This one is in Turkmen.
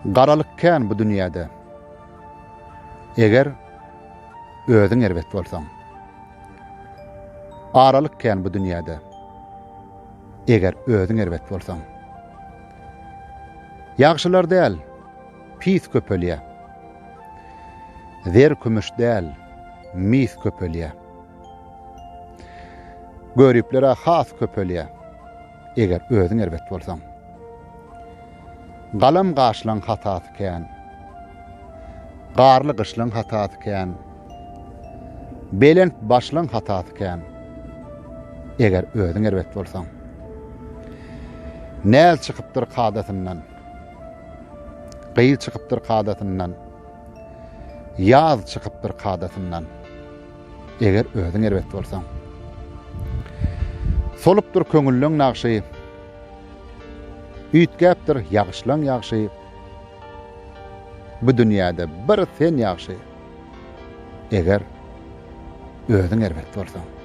Garalykkän bu dünýäde. Eger özüň erbet bolsaň. Aralykkän bu dünýäde. Eger özüň erbet bolsaň. Ýagşylar däl, pis köpelýe. Zer kümüş däl, mis köpelýe. Görüplere has köpelýe. Eger özüň erbet bolsaň. Galam gaşlaň hatasykän, garly gyşlaň hatasykän, belent başlaň hatasykän, eger özüň erbet bolsaň. Näl çykypdyr kadatynyň, gyýy çykypdyr kadatynyň, ýaz çykypdyr kadatynyň, eger özüň erbet bolsaň. Solupdyr köňüllüň naqşy, üýtgäpdir ýagşylaň ýagşy. Bu dünýäde bir sen ýagşy. Eger özüň erbet bolsaň.